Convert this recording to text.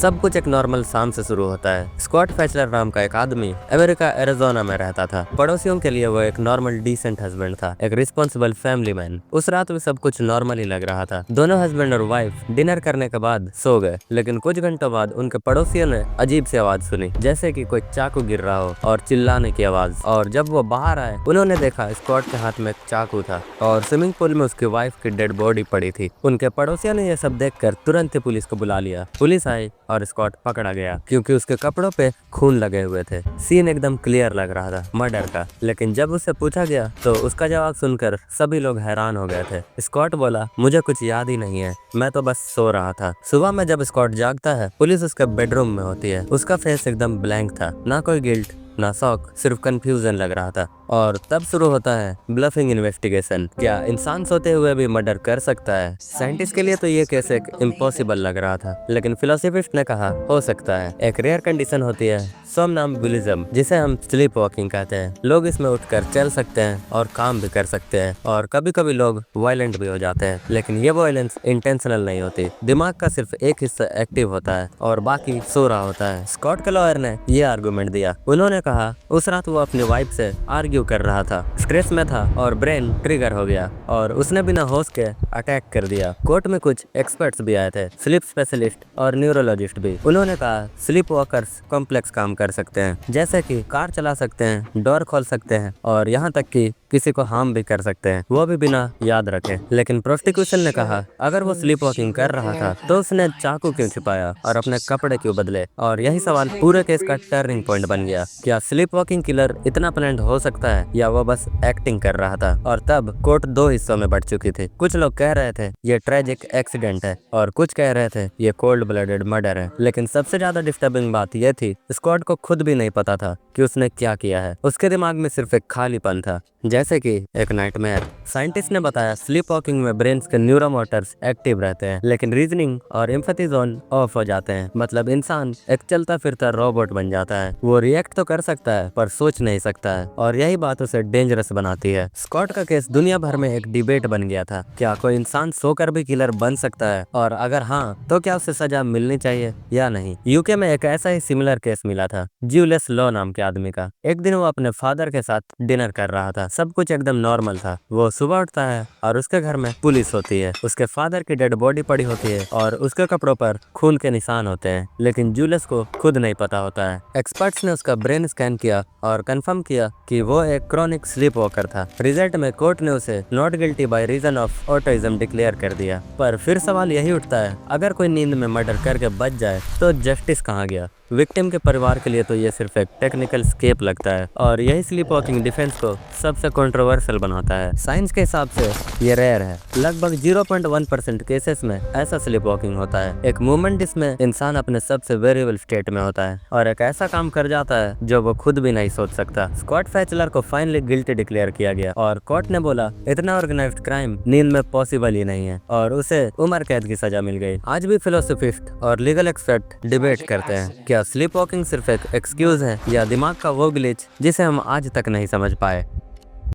सब कुछ एक नॉर्मल शाम से शुरू होता है। स्कॉट फैचलर नाम का एक आदमी अमेरिका एरिजोना में रहता था। पड़ोसियों के लिए वो एक नॉर्मल डिसेंट हस्बैंड था, एक रिस्पॉन्सिबल फैमिली मैन। उस रात भी सब कुछ नॉर्मल ही लग रहा था। दोनों हस्बैंड और वाइफ डिनर करने के बाद सो गए, लेकिन कुछ घंटों बाद उनके पड़ोसियों ने अजीब सी आवाज सुनी, जैसे कि कोई चाकू गिर रहा हो और चिल्लाने की आवाज। और जब वो बाहर आए, उन्होंने देखा स्कॉट के हाथ में एक चाकू था और स्विमिंग पूल में उसकी वाइफ की डेड बॉडी पड़ी थी। उनके पड़ोसियों ने यह सब देखकर तुरंत ही पुलिस को बुला लिया। पुलिस आई और स्कॉट पकड़ा गया क्योंकि उसके कपड़ों पे खून लगे हुए थे। सीन एकदम क्लियर लग रहा था मर्डर का। लेकिन जब उससे पूछा गया तो उसका जवाब सुनकर सभी लोग हैरान हो गए थे। स्कॉट बोला, मुझे कुछ याद ही नहीं है, मैं तो बस सो रहा था। सुबह में जब स्कॉट जागता है, पुलिस उसके बेडरूम में होती है। उसका फेस एकदम ब्लैंक था, ना कोई गिल्ट ना शॉक, सिर्फ कंफ्यूजन लग रहा था। और तब शुरू होता है ब्लफिंग इन्वेस्टिगेशन। क्या इंसान सोते हुए भी मर्डर कर सकता है? साइंटिस्ट के लिए तो ये केस एक इम्पॉसिबल लग रहा था, लेकिन फिलोसफिस्ट ने कहा हो सकता है। एक रेयर कंडीशन होती है सोमनम्बुलिज्म, जिसे हम स्लीप वॉकिंग कहते हैं। लोग इसमें उठकर चल सकते हैं और काम भी कर सकते हैं, और कभी कभी लोग वायलेंट भी हो जाते हैं, लेकिन ये वायलेंस इंटेंशनल नहीं होती। दिमाग का सिर्फ एक हिस्सा एक्टिव होता है और बाकी सो रहा होता है। स्कॉट के लॉयर ने ये आर्गुमेंट दिया। उन्होंने कहा उस रात वो अपनी वाइफ से आर्ग्यू कर रहा था, स्ट्रेस में था और ब्रेन ट्रिगर हो गया और उसने बिना होश के अटैक कर दिया। कोर्ट में कुछ एक्सपर्ट्स भी आए थे, स्लीप स्पेशलिस्ट और न्यूरोलॉजिस्ट भी। उन्होंने कहा स्लीप वॉकर्स कॉम्प्लेक्स काम कर सकते हैं, जैसे कि कार चला सकते हैं, डोर खोल सकते हैं और यहाँ तक कि किसी को हार्म भी कर सकते हैं, वो भी बिना याद रखे। लेकिन प्रोसिक्यूशन ने कहा अगर वो स्लीप वॉकिंग कर रहा था तो उसने चाकू क्यों छिपाया और अपने कपड़े क्यों बदले? और यही सवाल पूरे केस का टर्निंग पॉइंट बन गया। क्या स्लीप वॉकिंग किलर इतना प्लान्ड हो सकता है या वो बस एक्टिंग कर रहा था? और तब कोर्ट दो हिस्सों में बट चुकी थी। कुछ लोग कह रहे थे ये ट्रेजिक एक्सीडेंट है और कुछ कह रहे थे ये कोल्ड ब्लडेड मर्डर है। लेकिन सबसे ज्यादा डिस्टर्बिंग बात यह थी, स्कॉट को खुद भी नहीं पता था कि उसने क्या किया है। उसके दिमाग में सिर्फ एक खालीपन था, जैसे कि एक नाइटमेयर। साइंटिस्ट ने बताया स्लीप वॉकिंग में ब्रेन के न्यूरोमोटर्स एक्टिव रहते हैं, लेकिन रीजनिंग और एम्पैथी जोन ऑफ हो जाते हैं। मतलब इंसान एक चलता फिरता रोबोट बन जाता है। वो रिएक्ट तो कर सकता है पर सोच नहीं सकता है, और यही बात उसे डेंजरस बनाती है। स्कॉट का केस दुनिया भर में एक डिबेट बन गया था। क्या कोई इंसान सोकर भी किलर बन सकता है, और अगर हाँ तो क्या उसे सजा मिलनी चाहिए या नहीं? यूके में एक ऐसा ही सिमिलर केस मिला था ज्यूलियस लॉ नाम के आदमी का। एक दिन वो अपने फादर के साथ डिनर कर रहा था, सब कुछ एकदम नॉर्मल था। वो सुबह उठता है और उसके घर में पुलिस होती है। उसके फादर की डेड बॉडी पड़ी होती है और उसके कपड़ों पर खून के निशान होते हैं, लेकिन जूलियस को खुद नहीं पता होता है। एक्सपर्ट्स ने उसका ब्रेन स्कैन किया और कंफर्म किया कि वो एक क्रॉनिक स्लीप वॉकर था। रिजल्ट में कोर्ट ने उसे not guilty by reason of autism declare कर दिया। पर फिर सवाल यही उठता है, अगर कोई नींद में मर्डर करके बच जाए तो जस्टिस कहाँ गया? विक्टिम के परिवार के लिए तो ये सिर्फ एक टेक्निकल स्केप लगता है, और यही स्लीप वॉकिंग डिफेंस को सबसे कंट्रोवर्शियल बनाता है। साइंस के हिसाब से ये रेयर है, लगभग 0.1% केसेस में ऐसा स्लीप वॉकिंग होता है। एक मूवमेंट जिसमें इंसान अपने सबसे वेरिएबल स्टेट में होता है और एक ऐसा काम कर जाता है जो वो खुद भी नहीं सोच सकता। स्कॉट फैचलर को फाइनली गिल्टी डिक्लेयर किया गया और कोर्ट ने बोला इतना ऑर्गेनाइज्ड क्राइम नींद में पॉसिबल ही नहीं है, और उसे उम्र कैद की सजा मिल गई। आज भी फिलोसफिस्ट और लीगल एक्सपर्ट डिबेट करते हैं क्या स्लीप वॉकिंग सिर्फ एक एक्सक्यूज है या दिमाग का वो ग्लिच जिसे हम आज तक नहीं समझ पाए।